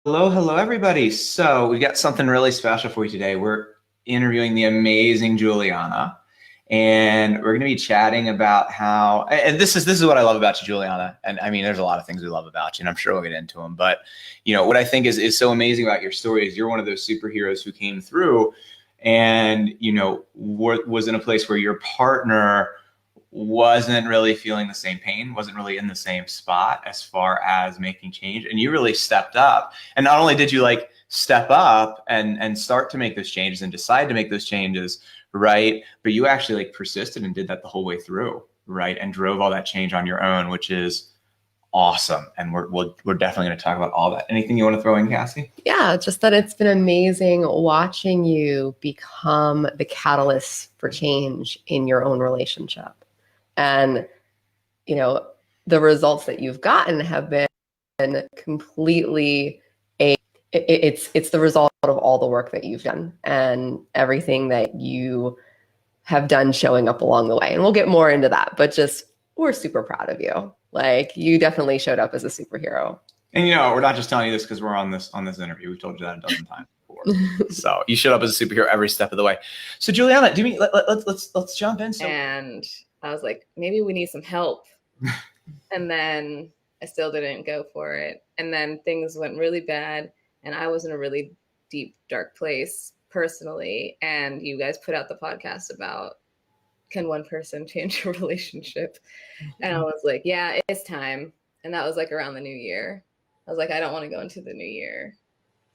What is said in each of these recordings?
Hello, everybody. So we've got something really special for you today. We're interviewing the amazing Juliana, and we're going to be chatting about how. And this is what I love about you, Juliana. And I mean, there's a lot of things we love about you, and I'm sure we'll get into them. But what I think is so amazing about your story is you're one of those superheroes who came through, and was in a place where your partner wasn't really feeling the same pain, wasn't really in the same spot as far as making change. And you really stepped up. And not only did you like step up and start to make those changes and decide to make those changes, right? But you actually like persisted and did that the whole way through, right? And drove all that change on your own, which is awesome. And we're definitely going to talk about all that. Anything you want to throw in, Cassie? Yeah, just that it's been amazing watching you become the catalyst for change in your own relationship. And, the results that you've gotten have been completely it's the result of all the work that you've done and everything that you have done showing up along the way. And we'll get more into that, but just we're super proud of you. Like you definitely showed up as a superhero. And we're not just telling you this because we're on this interview. We've told you that a dozen times before. So you showed up as a superhero every step of the way. So Juliana, let's jump in. And I was like, maybe we need some help. And then I still didn't go for it. And then things went really bad. And I was in a really deep, dark place personally. And you guys put out the podcast about, can one person change your relationship? And I was like, yeah, it's time. And that was like around the new year. I was like, I don't want to go into the new year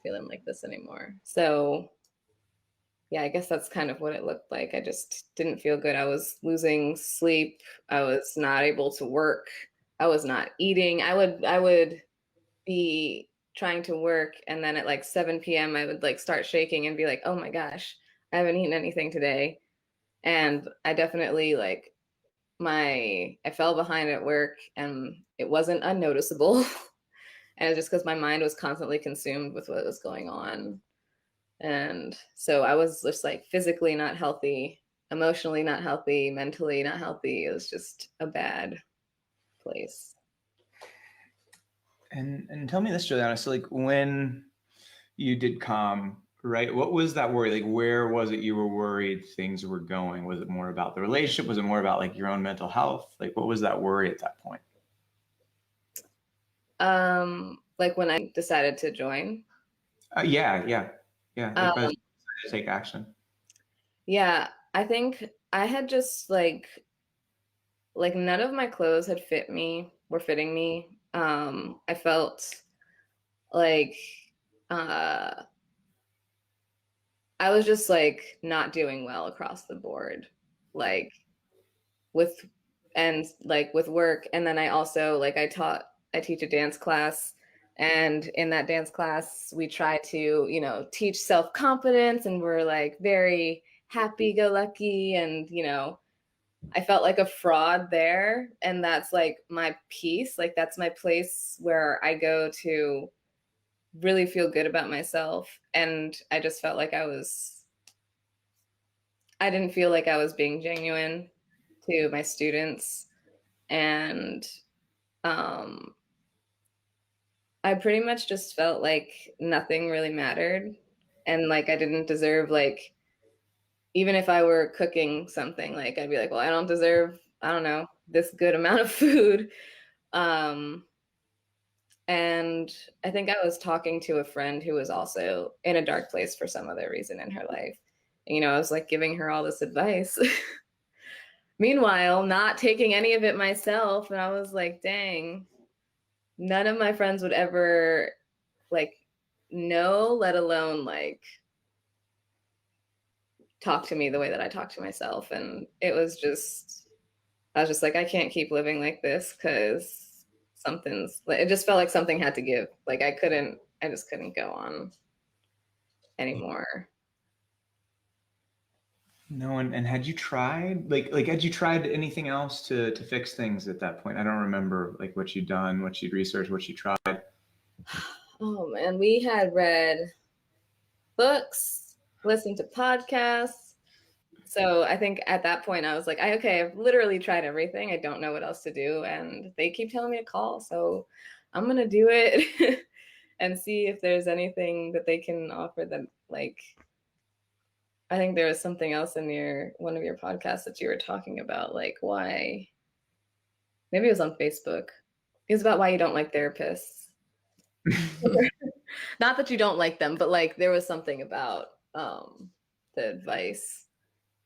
feeling like this anymore. So yeah, I guess that's kind of what it looked like. I just didn't feel good. I was losing sleep. I was not able to work. I was not eating. I would be trying to work, and then at like 7 p.m. I would like start shaking and be like, oh my gosh, I haven't eaten anything today. And I definitely I fell behind at work, and it wasn't unnoticeable. And it's just because my mind was constantly consumed with what was going on. And so I was just like physically not healthy, emotionally not healthy, mentally not healthy. It was just a bad place. And tell me this, Juliana. So like when you did come, right? What was that worry? Like where was it you were worried things were going? Was it more about the relationship? Was it more about like your own mental health? Like what was that worry at that point? Like when I decided to join. Yeah. Like, to take action. Yeah, I think I had just like none of my clothes were fitting me. I felt like uh I was just like not doing well across the board, like with with work. And then I also I teach a dance class, and in that dance class we try to teach self-confidence, and we're like very happy-go-lucky, and I felt like a fraud there. And that's like my piece, like that's my place where I go to really feel good about myself. And I just felt like I didn't feel like I was being genuine to my students. And I pretty much just felt like nothing really mattered. And like I didn't deserve, like, even if I were cooking something, like I'd be like, well, I don't deserve, I don't know, this good amount of food. And I think I was talking to a friend who was also in a dark place for some other reason in her life. And, I was like giving her all this advice. Meanwhile, not taking any of it myself. And I was like, dang, none of my friends would ever know, let alone talk to me the way that I talk to myself. And I was just like, I can't keep living like this, because it just felt like something had to give. Like I just couldn't go on anymore. No, and had you tried had you tried anything else to fix things at that point? I don't remember like what you'd done, what you'd researched, what you tried. Oh man, we had read books, listened to podcasts. So I think at that point I was like, okay, I've literally tried everything. I don't know what else to do. And they keep telling me to call. So I'm going to do it. and see if there's anything that they can offer them. Like, I think there was something else in one of your podcasts that you were talking about, like why, maybe it was on Facebook. It was about why you don't like therapists. Not that you don't like them, but like there was something about the advice,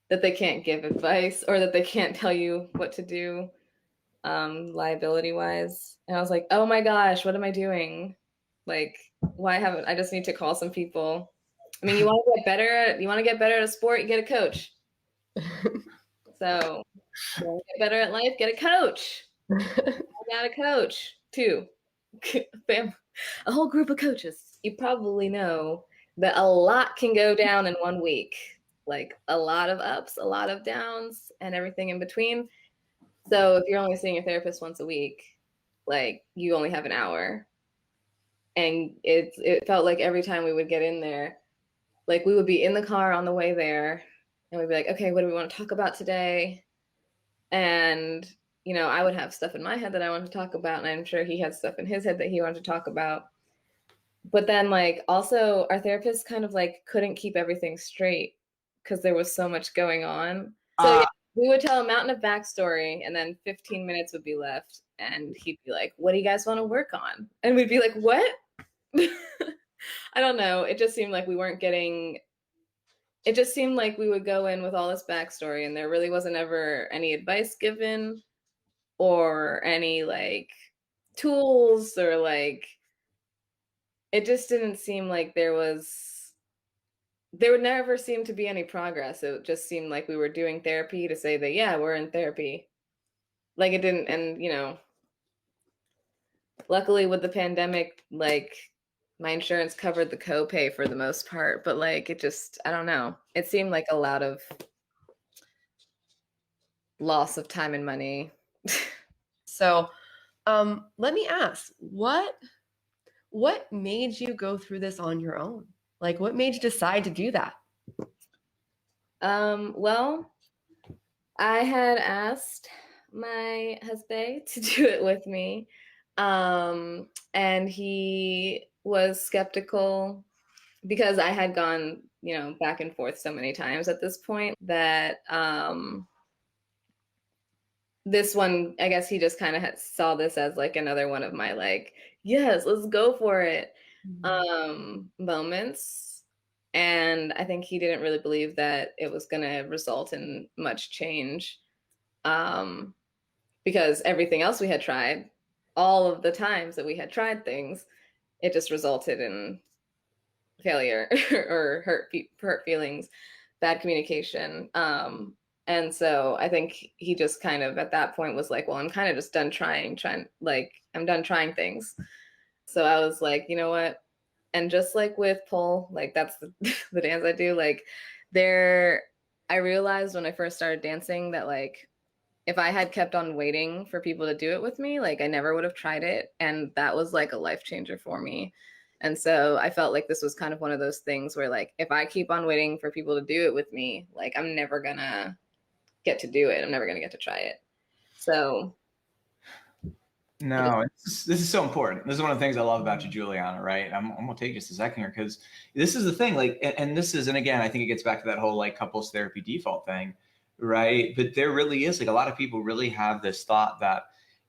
that they can't give advice or that they can't tell you what to do liability wise. And I was like, oh my gosh, what am I doing? Like, why haven't I just need to call some people? I mean, you want to get better at a sport, you get a coach. So you want to get better at life, get a coach. I got a coach too. A whole group of coaches. You probably know that a lot can go down in 1 week, like a lot of ups, a lot of downs, and everything in between. So if you're only seeing a therapist once a week, like you only have an hour. And it felt like every time we would get in there, like we would be in the car on the way there and we'd be like, okay, what do we want to talk about today? And, you know, I would have stuff in my head that I wanted to talk about, and I'm sure he had stuff in his head that he wanted to talk about. But then like also our therapist kind of like couldn't keep everything straight because there was so much going on. So yeah, we would tell a mountain of backstory and then 15 minutes would be left and he'd be like, what do you guys want to work on? And we'd be like, what? I don't know. It just seemed like we weren't getting, it just seemed like we would go in with all this backstory and there really wasn't ever any advice given or any like tools or like, it just didn't seem like there would never seem to be any progress. It just seemed like we were doing therapy to say that, yeah, we're in therapy. Like it didn't, and you know, luckily with the pandemic, like my insurance covered the copay for the most part, but like it just, I don't know. It seemed like a lot of loss of time and money. So let me ask, what made you go through this on your own? Like what made you decide to do that? Well, I had asked my husband to do it with me. And he was skeptical because I had gone, you know, back and forth so many times at this point that this one, I guess he just kind of saw this as like another one of my like, yes, let's go for it moments. And I think he didn't really believe that it was going to result in much change because everything else we had tried, all of the times that we had tried things, it just resulted in failure or hurt feelings, bad communication. And so I think he just kind of at that point was like, well, I'm kind of just done trying, like I'm done trying things. So I was like, you know what? And just like with pole, like that's the dance I do, like I realized when I first started dancing that like, if I had kept on waiting for people to do it with me, like I never would have tried it. And that was like a life changer for me. And so I felt like this was kind of one of those things where like, if I keep on waiting for people to do it with me, like I'm never gonna get to do it. I'm never gonna get to try it. So. No, this is so important. This is one of the things I love about you, Juliana, right? I'm going to take just a second here because this is the thing, like, and this is, and again, I think it gets back to that whole like couples therapy default thing, right? But there really is like a lot of people really have this thought that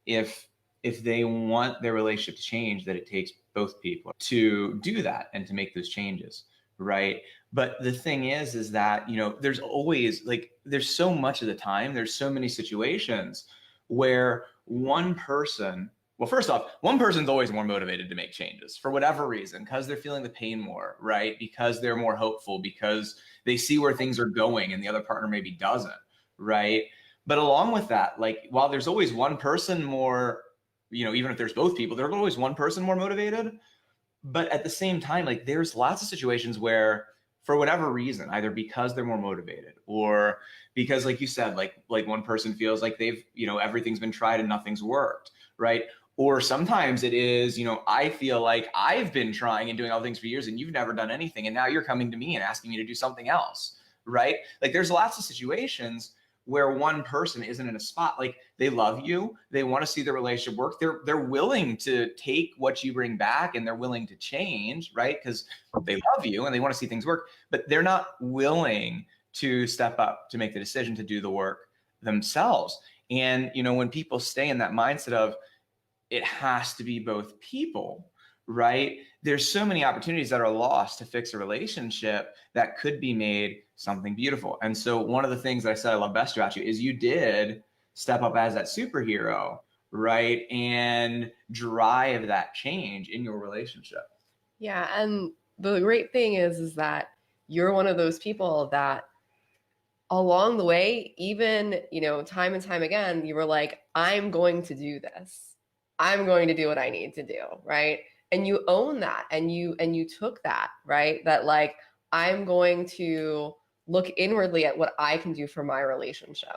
if they want their relationship to change, that it takes both people to do that and to make those changes, right? But the thing is that, you know, there's always like, there's so much of the time, there's so many situations where one person, well, first off, one person's always more motivated to make changes for whatever reason, because they're feeling the pain more, right? Because they're more hopeful, because they see where things are going and the other partner maybe doesn't, right? But along with that, like, while there's always one person more, you know, even if there's both people, there's always one person more motivated. But at the same time, like, there's lots of situations where, for whatever reason, either because they're more motivated or because, like you said, like one person feels like they've, you know, everything's been tried and nothing's worked, right? Or sometimes it is, you know, I feel like I've been trying and doing all things for years and you've never done anything. And now you're coming to me and asking me to do something else, right? Like there's lots of situations where one person isn't in a spot, like they love you, they want to see the relationship work, they're willing to take what you bring back and they're willing to change, right? Because they love you and they want to see things work, but they're not willing to step up to make the decision to do the work themselves. And when people stay in that mindset of it has to be both people, right? There's so many opportunities that are lost to fix a relationship that could be made something beautiful. And so one of the things that I said I love best about you is you did step up as that superhero, right? And drive that change in your relationship. Yeah. And the great thing is that you're one of those people that along the way, even, time and time again, you were like, I'm going to do this. I'm going to do what I need to do, right? And you own that and you took that, right? That like, I'm going to look inwardly at what I can do for my relationship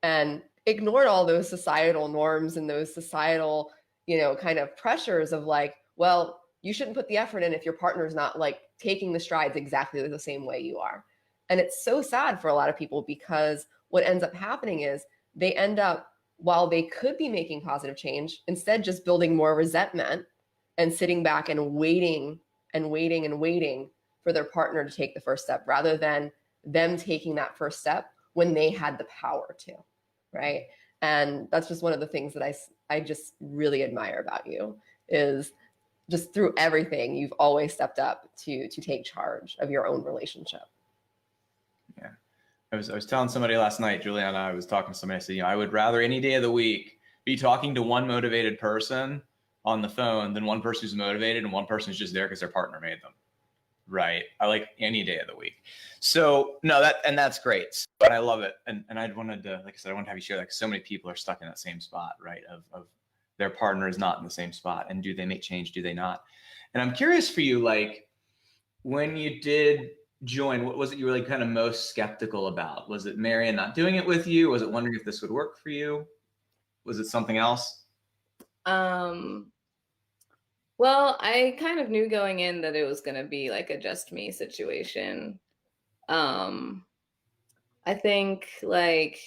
and ignored all those societal norms and those societal, kind of pressures of like, well, you shouldn't put the effort in if your partner's not like taking the strides exactly the same way you are. And it's so sad for a lot of people because what ends up happening is they end up, while they could be making positive change, instead just building more resentment and sitting back and waiting and waiting and waiting for their partner to take the first step rather than them taking that first step when they had the power to, right? And that's just one of the things that I just really admire about you is just through everything, you've always stepped up to take charge of your own relationship. Yeah. I was telling somebody last night, Julianna, I was talking to somebody, I said, I would rather any day of the week be talking to one motivated person on the phone than one person who's motivated and one person who's just there because their partner made them. Right. I like any day of the week. So no, that's great. But I love it. And I wanted to, like I said, I wanted to have you share that because so many people are stuck in that same spot, right? Of their partner is not in the same spot. And do they make change? Do they not? And I'm curious for you, like when you did join, what was it you were like kind of most skeptical about? Was it Marion not doing it with you? Was it wondering if this would work for you? Was it something else? Well, I kind of knew going in that it was going to be like a just me situation. I think like,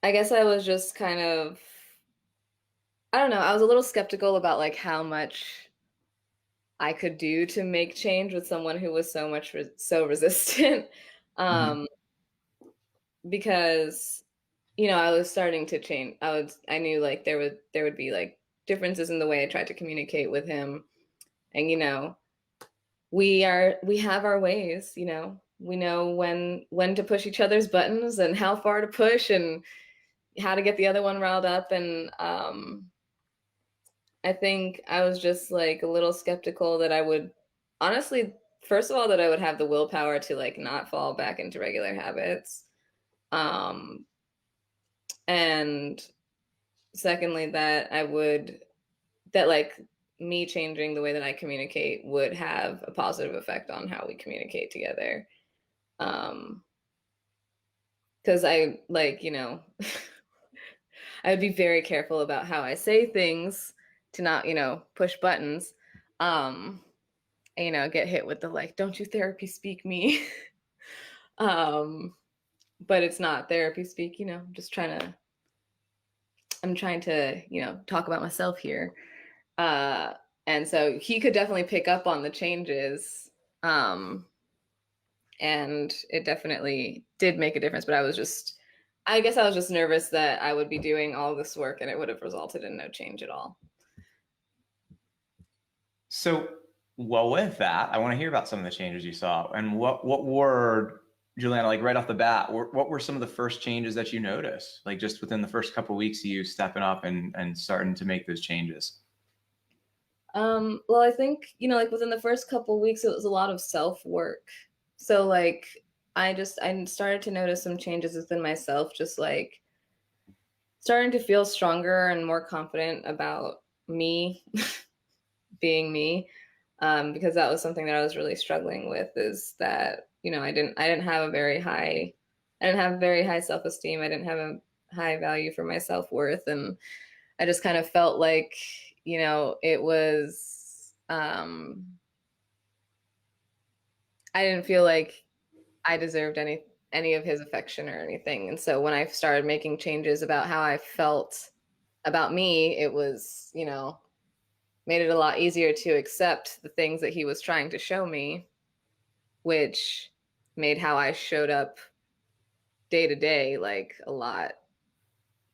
I guess I was just kind of, I don't know, I was a little skeptical about like how much I could do to make change with someone who was so resistant. Um, because I was starting to change. I knew like there would be like differences in the way I tried to communicate with him. And we have our ways, we know when to push each other's buttons and how far to push and how to get the other one riled up. And I think I was just like a little skeptical that I would honestly, first of all, that I would have the willpower to like not fall back into regular habits. And secondly, that like me changing the way that I communicate would have a positive effect on how we communicate together. Because I like, I would be very careful about how I say things to not, push buttons. Get hit with the like, don't you therapy speak me. But it's not therapy speak, I'm trying to, talk about myself here. And so he could definitely pick up on the changes. And it definitely did make a difference, but I guess I was just nervous that I would be doing all this work and it would have resulted in no change at all. So, well, with that, I want to hear about some of the changes you saw and what were, Julianna, like right off the bat, what were some of the first changes that you noticed, like just within the first couple of weeks of you stepping up and starting to make those changes? Well, I think, like within the first couple of weeks, it was a lot of self-work. So like, I started to notice some changes within myself, just like starting to feel stronger and more confident about me being me. Because that was something that I was really struggling with, is that, I didn't have very high self-esteem. I didn't have a high value for my self-worth. And I just kind of felt like, it was, I didn't feel like I deserved any of his affection or anything. And so when I started making changes about how I felt about me, it was, you know, made it a lot easier to accept the things that he was trying to show me, which made how I showed up day to day like a lot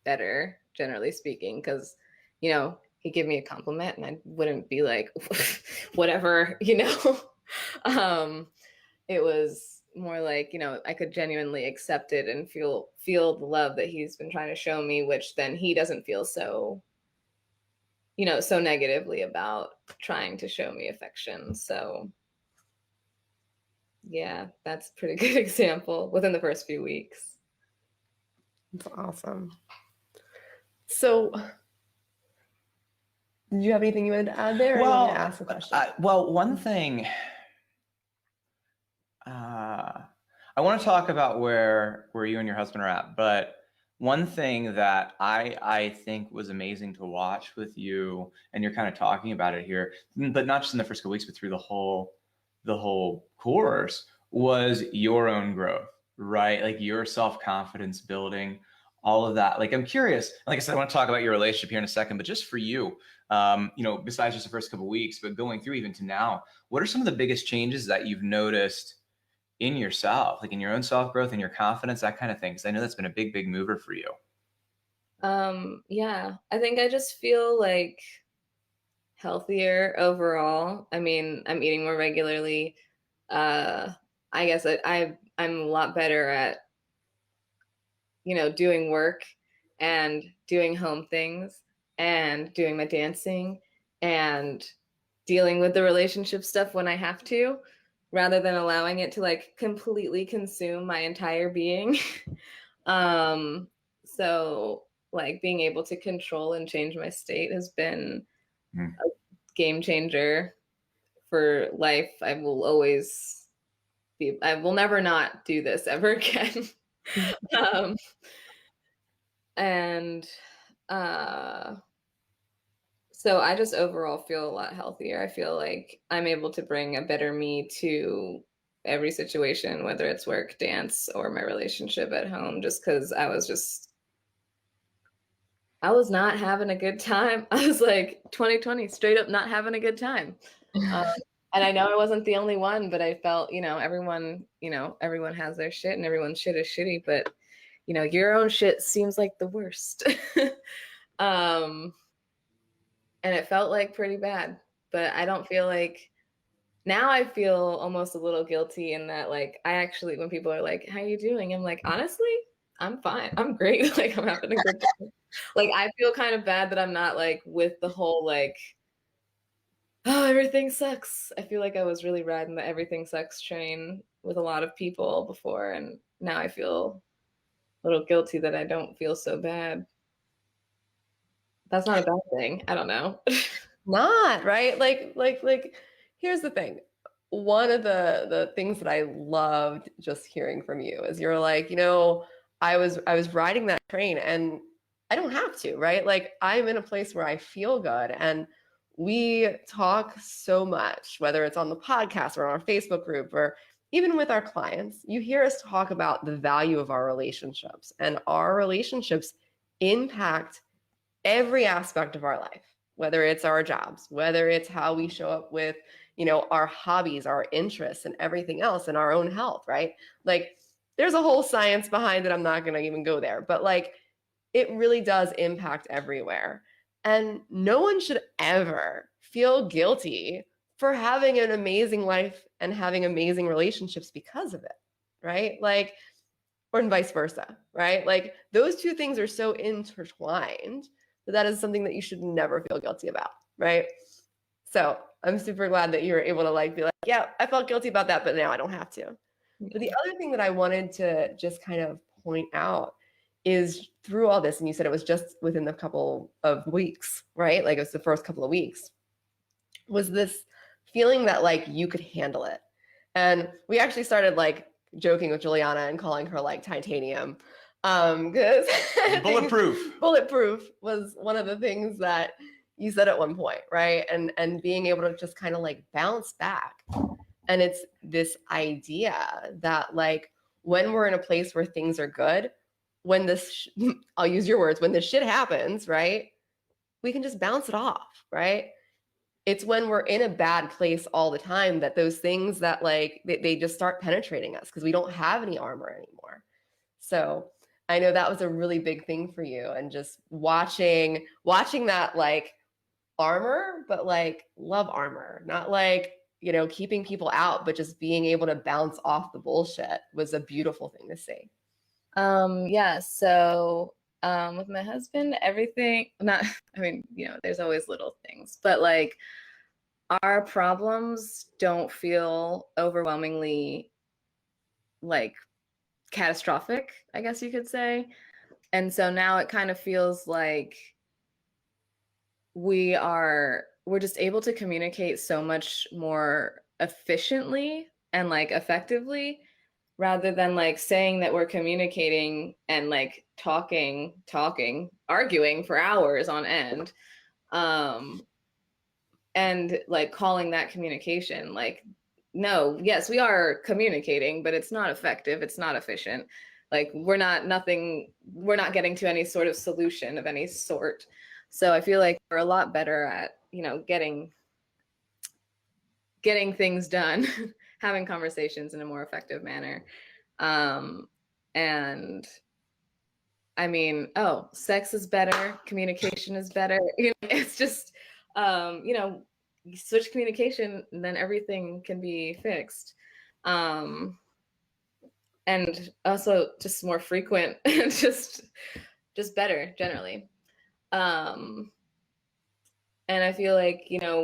better, generally speaking, because, you know, he'd give me a compliment and I wouldn't be like, whatever, you know. It was more like, you know, I could genuinely accept it and feel the love that he's been trying to show me, which then he doesn't feel so, you know, so negatively about trying to show me affection. So yeah, that's a pretty good example within the first few weeks. That's awesome. So, do you have anything you wanted to add there, or you want me to ask a question? Well, one thing, I want to talk about where you and your husband are at, but one thing that I think was amazing to watch with you, and you're kind of talking about it here, but not just in the first couple weeks, but through the whole course, was your own growth, right? Like your self-confidence building, all of that. Like, I'm curious, like I said, I want to talk about your relationship here in a second, but just for you, you know, besides just the first couple of weeks, but going through even to now, what are some of the biggest changes that you've noticed in yourself, like in your own self-growth and your confidence, that kind of thing? Because I know that's been a big mover for you. Yeah, I think I just feel like healthier overall. I mean, I'm eating more regularly. I guess I'm a lot better at, you know, doing work and doing home things and doing my dancing and dealing with the relationship stuff when I have to, rather than allowing it to like completely consume my entire being. So like being able to control and change my state has been a game changer for life. I will never not do this ever again. And so I just overall feel a lot healthier. I feel like I'm able to bring a better me to every situation, whether it's work, dance, or my relationship at home, just because I was not having a good time. I was like 2020, straight up not having a good time. And I know I wasn't the only one, but I felt, everyone has their shit and everyone's shit is shitty, but your own shit seems like the worst. And it felt like pretty bad, but I don't feel like now I feel almost a little guilty in that, like, I actually, when people are like, how you doing? I'm like, honestly, I'm fine. I'm great. Like, I'm having a good time. Like, I feel kind of bad that I'm not like with the whole, like, oh, everything sucks. I feel like I was really riding the everything sucks train with a lot of people before. And now I feel a little guilty that I don't feel so bad. That's not a bad thing. I don't know. Not, right? Like, here's the thing. One of the things that I loved just hearing from you is you're like, I was riding that train and I don't have to, right? Like, I'm in a place where I feel good, and we talk so much, whether it's on the podcast or on our Facebook group or even with our clients. You hear us talk about the value of our relationships, and our relationships impact every aspect of our life, whether it's our jobs, whether it's how we show up with, our hobbies, our interests, and everything else, and our own health, right? Like, there's a whole science behind it. I'm not going to even go there, but like, it really does impact everywhere. And no one should ever feel guilty for having an amazing life and having amazing relationships because of it, right? Like, or vice versa, right? Like, those two things are so intertwined that is something that you should never feel guilty about, right? So I'm super glad that you were able to be like, yeah, I felt guilty about that, but now I don't have to. But the other thing that I wanted to just kind of point out is through all this, and you said it was just within the couple of weeks, right? Like, it was the first couple of weeks, was this feeling that like you could handle it. And we actually started like joking with Julianna and calling her like titanium. Because bulletproof was one of the things that you said at one point, right? And being able to just kind of like bounce back. And it's this idea that like when we're in a place where things are good, when this, I'll use your words, when this shit happens, right? We can just bounce it off, right? It's when we're in a bad place all the time that those things that like, they just start penetrating us because we don't have any armor anymore. So I know that was a really big thing for you, and just watching that like armor, but like love armor, not like, you know, keeping people out, but just being able to bounce off the bullshit was a beautiful thing to see. Yeah, so with my husband, everything, not, I mean, you know, there's always little things, but like our problems don't feel overwhelmingly like catastrophic, I guess you could say. And so now it kind of feels like we're just able to communicate so much more efficiently and like effectively, rather than like saying that we're communicating and like talking, arguing for hours on end, and like calling that communication. Like, no, yes, we are communicating, but it's not effective, it's not efficient. Like we're not getting to any sort of solution of any sort. So I feel like we're a lot better at, you know, getting things done, having conversations in a more effective manner. And I mean, oh, sex is better, communication is better. You know, it's just, you know, you switch communication, and then everything can be fixed. And also just more frequent, and just better generally. And I feel like, you know,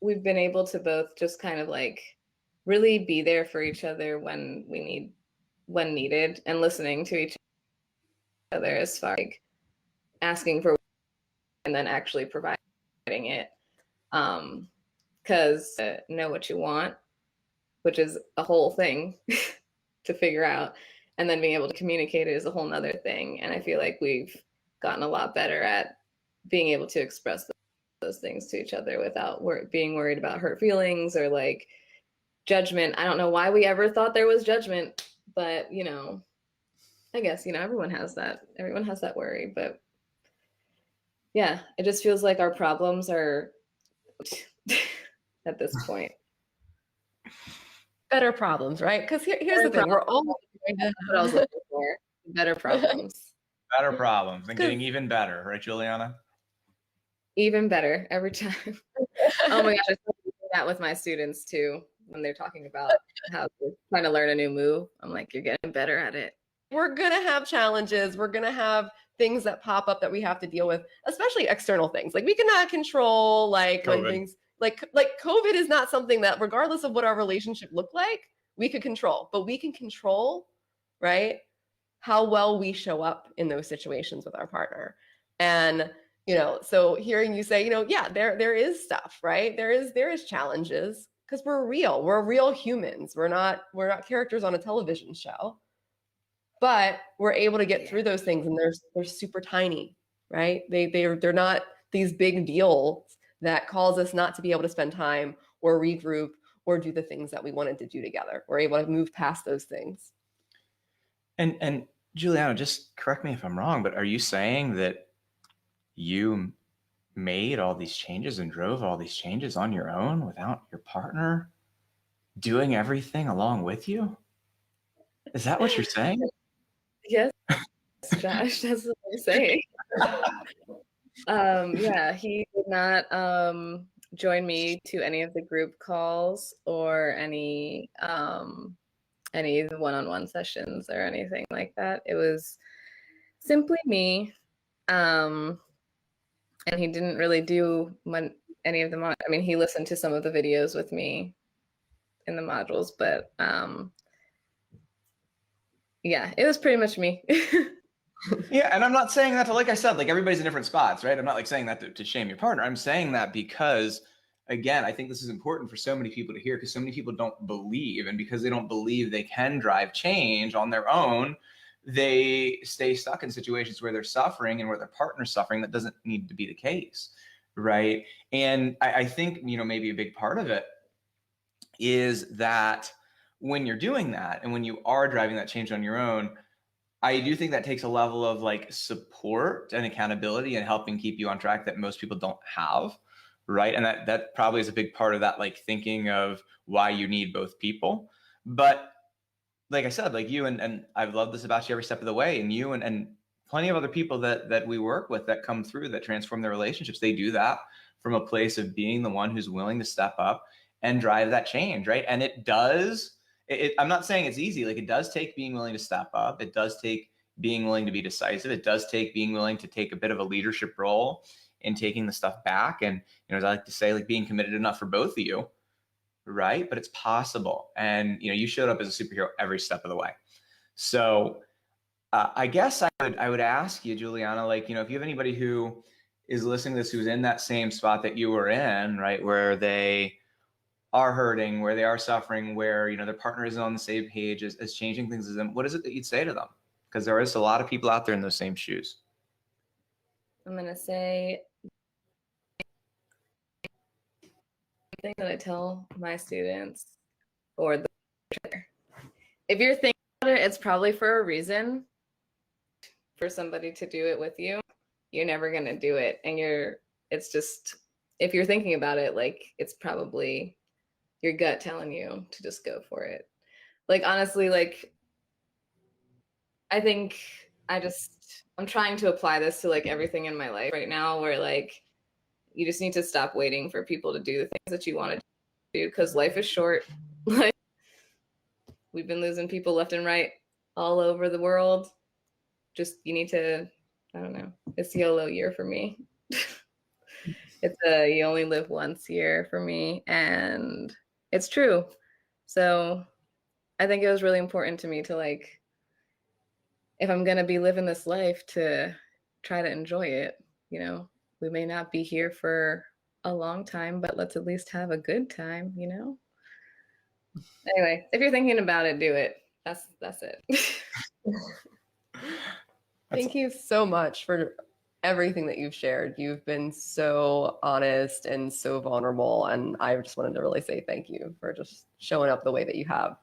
we've been able to both just kind of like really be there for each other when needed, and listening to each other as far as like asking for and then actually providing it. Because know what you want, which is a whole thing to figure out, and then being able to communicate it is a whole nother thing. And I feel like we've gotten a lot better at being able to express those things to each other without being worried about hurt feelings or like judgment. I don't know why we ever thought there was judgment, but you know, I guess, you know, everyone has that worry. But yeah, it just feels like our problems are at this point Better problems, right? Because here's better the thing, we're all That's what I was looking for. Better problems. Better problems and getting even better, right, Juliana? Even better every time. Oh my gosh, I still do that with my students too when they're talking about how they're trying to learn a new move. I'm like, you're getting better at it. we're gonna have challenges. We're gonna have things that pop up that we have to deal with, especially external things. Like we cannot control like COVID. when things like COVID is not something that, regardless of what our relationship looked like, we could control. But we can control, right, how well we show up in those situations with our partner. And so hearing you say, yeah, there is stuff, right? There is challenges because we're real. We're real humans. We're not characters on a television show. But we're able to get through those things, and they're super tiny, right? They're not these big deals that cause us not to be able to spend time or regroup or do the things that we wanted to do together. We're able to move past those things. And Juliana, just correct me if I'm wrong, but are you saying that you made all these changes and drove all these changes on your own without your partner doing everything along with you? Is that what you're saying? Yes, Josh, that's what I'm saying. Yeah, he did not join me to any of the group calls or any one-on-one sessions or anything like that. It was simply me. And he didn't really do any of them. I mean, he listened to some of the videos with me in the modules, but yeah, it was pretty much me. Yeah, and I'm not saying that to, like I said, like everybody's in different spots, right? I'm not like saying that to shame your partner. I'm saying that because, again, I think this is important for so many people to hear, because so many people don't believe, and because they don't believe they can drive change on their own, they stay stuck in situations where they're suffering and where their partner's suffering. That doesn't need to be the case, right? And I think, maybe a big part of it is that when you're doing that and when you are driving that change on your own, I do think that takes a level of like support and accountability and helping keep you on track that most people don't have, right? And that probably is a big part of that, like thinking of why you need both people. But like I said, like you and I've loved this about you every step of the way, and you and plenty of other people that we work with that come through that transform their relationships, they do that from a place of being the one who's willing to step up and drive that change, right? And it does. I'm not saying it's easy. Like it does take being willing to step up. It does take being willing to be decisive. It does take being willing to take a bit of a leadership role in taking the stuff back. And as I like to say, like being committed enough for both of you, right? But it's possible. And you showed up as a superhero every step of the way. So I guess I would ask you, Juliana, like if you have anybody who is listening to this who's in that same spot that you were in, right, where they are hurting, where they are suffering, where their partner isn't on the same page as changing things as them, what is it that you'd say to them? Because there is a lot of people out there in those same shoes. I'm going to say the thing that I tell my students, or if you're thinking about it, it's probably for a reason. For somebody to do it with you, you're never going to do it. And it's just, if you're thinking about it, like it's probably your gut telling you to just go for it. Like, honestly, like, I think I'm trying to apply this to like everything in my life right now, where like, you just need to stop waiting for people to do the things that you want to do, because life is short. Like, we've been losing people left and right all over the world. Just, you need to, I don't know, it's YOLO year for me. It's a you only live once year for me, and it's true. So I think it was really important to me to, like, if I'm going to be living this life, to try to enjoy it. We may not be here for a long time, but let's at least have a good time, Anyway, if you're thinking about it, do it. That's it. Thank you so much for everything that you've shared. You've been so honest and so vulnerable. And I just wanted to really say thank you for just showing up the way that you have.